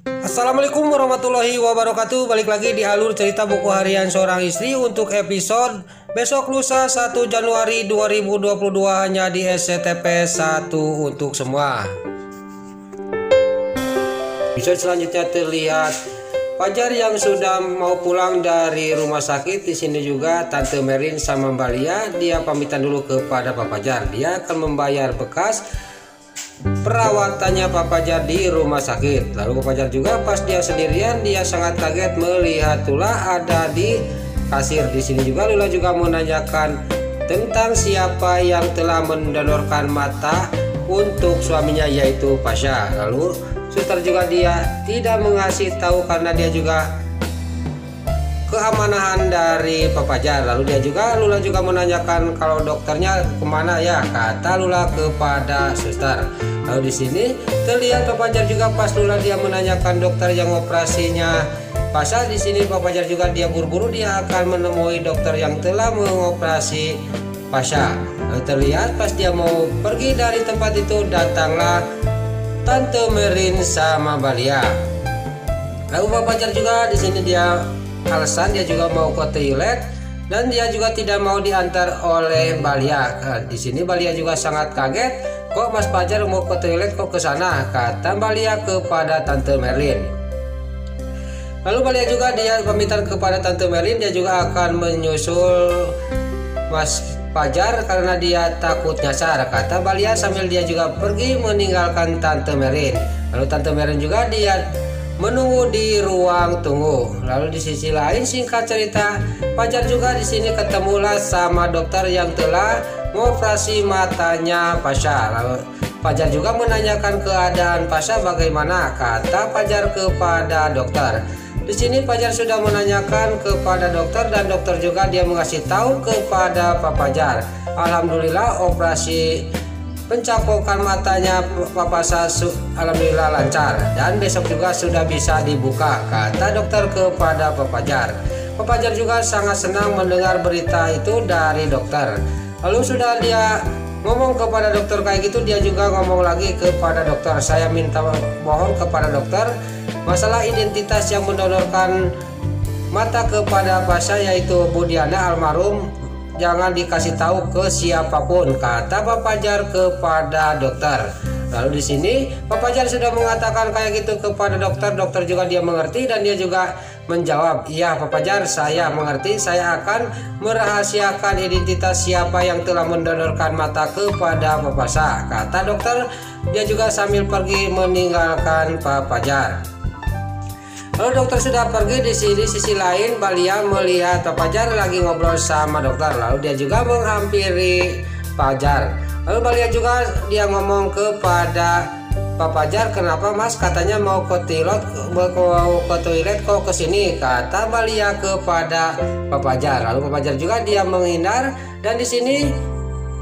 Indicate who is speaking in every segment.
Speaker 1: Assalamualaikum warahmatullahi wabarakatuh. Balik lagi di alur cerita buku harian seorang istri untuk episode besok lusa 1 Januari 2022 hanya di SCTP 1 untuk semua. Episode selanjutnya terlihat Fajar yang sudah mau pulang dari rumah sakit. Di sini juga Tante Merin sama Mbak Lia dia pamitan dulu kepada Pak Fajar. Dia akan membayar bekas perawatannya Pak Fajar di rumah sakit. Lalu Pak Fajar juga pas dia sendirian dia sangat kaget melihat Lula ada di kasir. Di sini juga Lula juga menanyakan tentang siapa yang telah mendonorkan mata untuk suaminya yaitu Pasha. Lalu suster juga dia tidak mengasih tahu karena dia juga keamanan dari Pak Fajar. Lalu Lula juga menanyakan kalau dokternya kemana ya, kata Lula kepada suster. Lalu di sini terlihat Pak Fajar juga pas Lula dia menanyakan dokter yang operasinya Pasha. Di sini Pak Fajar juga dia buru-buru dia akan menemui dokter yang telah mengoperasi Pasha. Lalu terlihat pas dia mau pergi dari tempat itu datanglah Tante Merin sama Balia. Lalu Pak Fajar juga di sini dia alasan dia juga mau ke toilet dan dia juga tidak mau diantar oleh Balia. Di sini Balia juga sangat kaget, kok Mas Fajar mau ke toilet kok ke sana, kata Balia kepada Tante Merin. Lalu Balia juga dia pamitan kepada Tante Merin, dia juga akan menyusul Mas Fajar karena dia takut nyasar, kata Balia sambil dia juga pergi meninggalkan Tante Merin. Lalu Tante Merin juga dia menunggu di ruang tunggu. Lalu di sisi lain singkat cerita Fajar juga di sini ketemulah sama dokter yang telah mengoperasi matanya Pasha. Lalu Fajar juga menanyakan keadaan Pasha bagaimana, kata Fajar kepada dokter. Di sini Fajar sudah menanyakan kepada dokter dan dokter juga dia mengasih tahu kepada Pak Fajar. Alhamdulillah operasi pencakokan matanya Pak Pasha alhamdulillah lancar dan besok juga sudah bisa dibuka, kata dokter kepada Pak Fajar. Pak Fajar juga sangat senang mendengar berita itu dari dokter. Lalu sudah dia ngomong kepada dokter kayak gitu, dia juga ngomong lagi kepada dokter, saya minta mohon kepada dokter masalah identitas yang mendonorkan mata kepada Pasha yaitu Bu Diana almarhum jangan dikasih tahu ke siapapun, kata Pak Fajar kepada dokter. Lalu di sini Pak Fajar sudah mengatakan kayak gitu kepada dokter. Dokter juga dia mengerti dan dia juga menjawab, iya Pak Fajar saya mengerti, saya akan merahasiakan identitas siapa yang telah mendonorkan mata kepada Pak Pasha, kata dokter. Dia juga sambil pergi meninggalkan Pak Fajar. Lalu dokter sudah pergi. Di sisi lain Balia melihat Pak Fajar lagi ngobrol sama dokter. Lalu dia juga menghampiri Fajar. Lalu Balia juga dia ngomong kepada Pak Fajar, kenapa Mas katanya mau ke toilet kok kesini, kata Balia kepada Pak Fajar. Lalu Pak Fajar juga dia menghindar dan di sini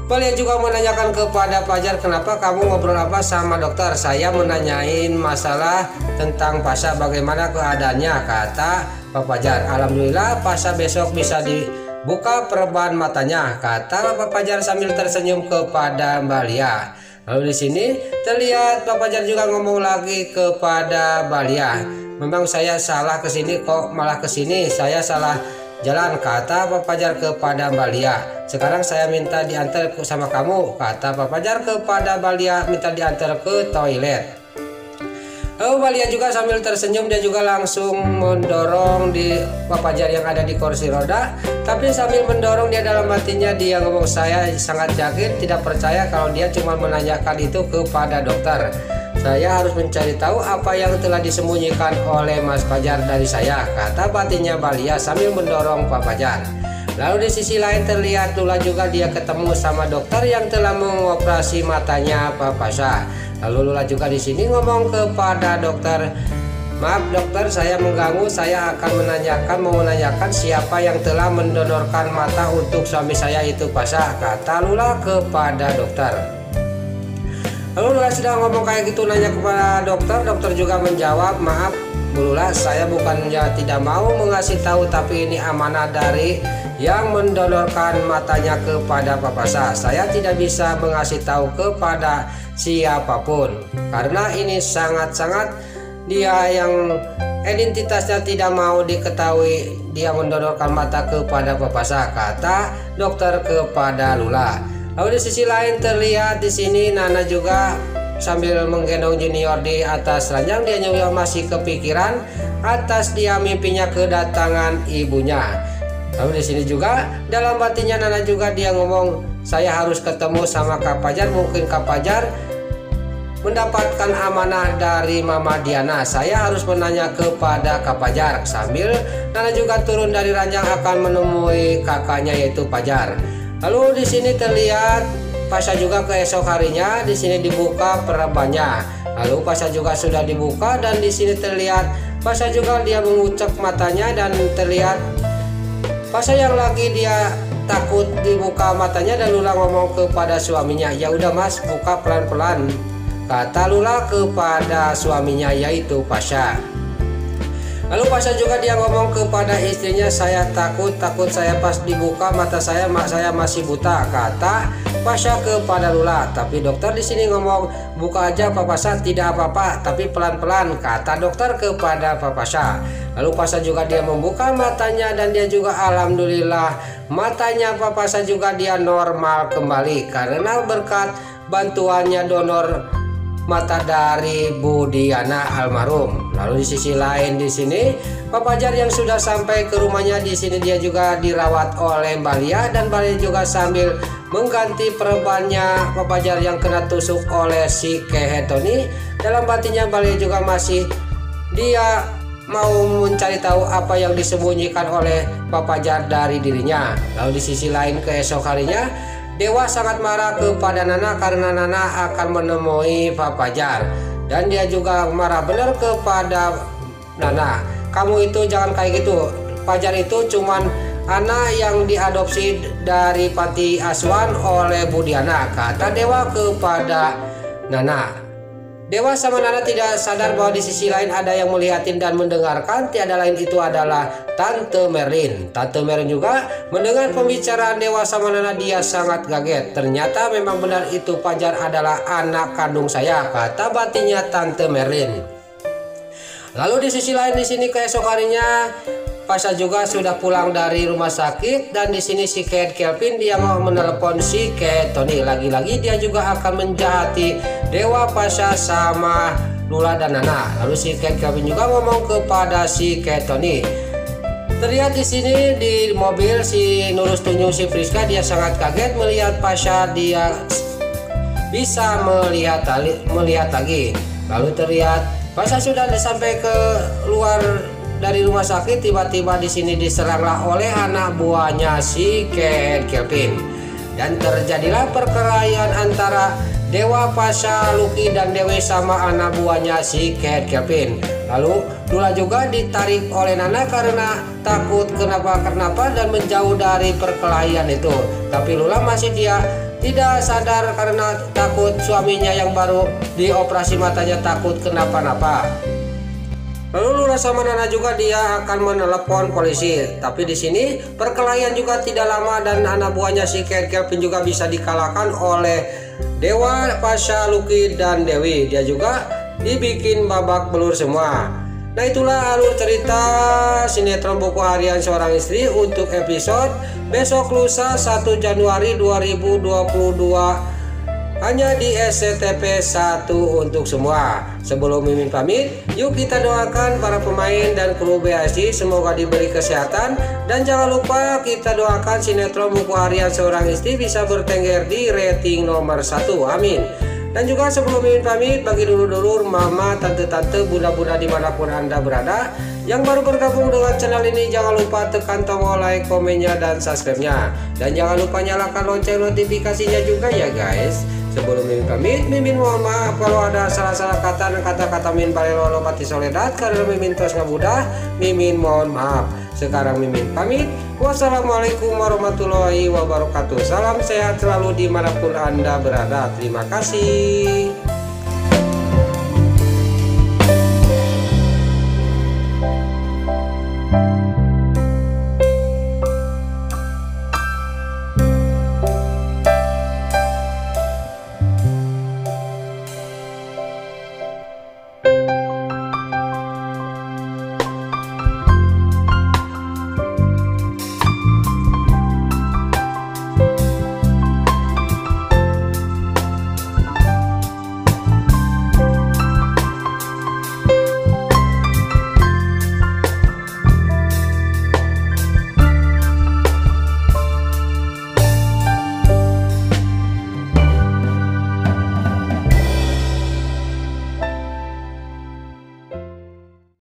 Speaker 1: Balia juga menanyakan kepada Fajar, kenapa kamu ngobrol apa sama dokter? Saya menanyain masalah tentang Pasha bagaimana keadaannya, kata Pak Fajar. Alhamdulillah Pasha besok bisa dibuka perban matanya, kata Pak Fajar sambil tersenyum kepada Balia. Lalu di sini terlihat Pak Fajar juga ngomong lagi kepada Balia, memang saya salah kesini kok malah kesini, saya salah jalan, kata Pak Fajar kepada Balia. Sekarang saya minta diantar sama kamu, kata Pak Fajar kepada Balia, minta diantar ke toilet. Lalu Balia juga sambil tersenyum dia juga langsung mendorong di Pak Fajar yang ada di kursi roda. Tapi sambil mendorong dia dalam hatinya dia ngomong, saya sangat yakin tidak percaya kalau dia cuma menanyakan itu kepada dokter. Saya harus mencari tahu apa yang telah disembunyikan oleh Mas Fajar dari saya, kata batinnya Balia sambil mendorong Pak Fajar. Lalu di sisi lain terlihat Lula juga dia ketemu sama dokter yang telah mengoperasi matanya Pak Pasha. Lalu Lula juga di sini ngomong kepada dokter, maaf dokter saya mengganggu, saya akan menanyakan siapa yang telah mendonorkan mata untuk suami saya itu Pasha, kata Lula kepada dokter. Lalu Lula sudah ngomong kayak gitu nanya kepada dokter. Dokter juga menjawab, maaf Bu Lula, saya bukannya tidak mau mengasih tahu, tapi ini amanah dari yang mendonorkan matanya kepada Pak Pasha. Saya tidak bisa mengasih tahu kepada siapapun karena ini sangat-sangat dia yang identitasnya tidak mau diketahui, dia mendonorkan mata kepada Papasa, kata dokter kepada Lula. Lalu di sisi lain terlihat di sini Nana juga sambil menggendong Junior di atas ranjang. Dia juga masih kepikiran atas dia mimpinya kedatangan ibunya. Lalu di sini juga dalam batinnya Nana juga dia ngomong, saya harus ketemu sama Kak Fajar. Mungkin Kak Fajar mendapatkan amanah dari Mama Diana. Saya harus menanya kepada Kak Fajar. Sambil Nana juga turun dari ranjang akan menemui kakaknya yaitu Fajar. Lalu di sini terlihat Pasha juga keesok harinya di sini dibuka perabannya. Lalu Pasha juga sudah dibuka dan di sini terlihat Pasha juga dia mengucek matanya dan terlihat Pasha yang lagi dia takut dibuka matanya dan Lula ngomong kepada suaminya, ya udah mas, buka pelan-pelan, kata Lula kepada suaminya yaitu Pasha. Lalu Pasha juga dia ngomong kepada istrinya, saya takut saya pas dibuka mata saya masih buta, kata Pasha kepada Lula. Tapi dokter di sini ngomong, buka aja Pak Pasha, tidak apa-apa tapi pelan-pelan, kata dokter kepada Pak Pasha. Lalu Pasha juga dia membuka matanya dan dia juga alhamdulillah matanya Pak Pasha juga dia normal kembali karena berkat bantuannya donor mata dari Bu Diana almarhum. Lalu di sisi lain di sini Pak Fajar yang sudah sampai ke rumahnya, di sini dia juga dirawat oleh Mbak Lia dan Mbak Lia juga sambil mengganti perbannya Pak Fajar yang kena tusuk oleh si Kehetoni. Dalam batinnya Mbak Lia juga masih dia mau mencari tahu apa yang disembunyikan oleh Pak Fajar dari dirinya. Lalu di sisi lain keesok harinya Dewa sangat marah kepada Nana karena Nana akan menemui Pak Fajar. Dan dia juga marah benar kepada Nana. Kamu itu jangan kayak gitu. Fajar itu cuman anak yang diadopsi dari panti asuhan oleh Bu Diana, kata Dewa kepada Nana. Dewa sama Nana tidak sadar bahwa di sisi lain ada yang melihatin dan mendengarkan, tiada lain itu adalah Tante Merlin. Tante Merlin juga mendengar pembicaraan Dewa sama Nana, dia sangat kaget. Ternyata memang benar itu Fajar adalah anak kandung saya, kata batinnya Tante Merlin. Lalu di sisi lain di sini keesok harinya Pasha juga sudah pulang dari rumah sakit dan di sini si Kate Kelvin dia mau menelepon si Kate Tony. Lagi-lagi dia juga akan menjahati Dewa, Pasha sama Lula dan Nana. Lalu si Kate Kelvin juga ngomong kepada si Kate Tony. Terlihat di sini di mobil si Nurus Tunjung si Friska dia sangat kaget melihat Pasha dia bisa melihat lagi. Lalu terlihat Pasha sudah sampai ke luar dari rumah sakit, tiba-tiba di sini diseranglah oleh anak buahnya si Kate Kelvin dan terjadilah perkelahian antara Dewa, Pasha, Lucky dan Dewi sama anak buahnya si Kate Kelvin. Lalu Lula juga ditarik oleh Nana karena takut kenapa dan menjauh dari perkelahian itu. Tapi Lula masih dia tidak sadar karena takut suaminya yang baru dioperasi matanya takut kenapa-napa. Lalu Lula sama Nana juga dia akan menelepon polisi. Tapi di sini perkelahian juga tidak lama dan anak buahnya si Kate Kelvin juga bisa dikalahkan oleh Dewa, Pasha, Lucky dan Dewi. Dia juga dibikin babak belur semua. Nah itulah alur cerita sinetron Buku Harian Seorang Istri untuk episode besok lusa 1 Januari 2022 hanya di SCTV 1 untuk semua. Sebelum Mimin pamit, yuk kita doakan para pemain dan kru BSD semoga diberi kesehatan dan jangan lupa kita doakan sinetron Buku Harian Seorang Istri bisa bertengger di rating nomor 1. Amin. Dan juga sebelum Mimin pamit, bagi dulur-dulur, mama, tante-tante, bunda-bunda dimanapun Anda berada yang baru bergabung dengan channel ini, jangan lupa tekan tombol like, komennya, dan subscribe-nya. Dan jangan lupa nyalakan lonceng notifikasinya juga ya guys. Sebelum Mimin pamit, Mimin mohon maaf kalau ada salah-salah kata dan kata-kata Mimin balelo pati soledad karena Mimin tos ngabudah, Mimin mohon maaf. Sekarang Mimin pamit. Wassalamualaikum warahmatullahi wabarakatuh. Salam sehat selalu dimanapun Anda berada. Terima kasih.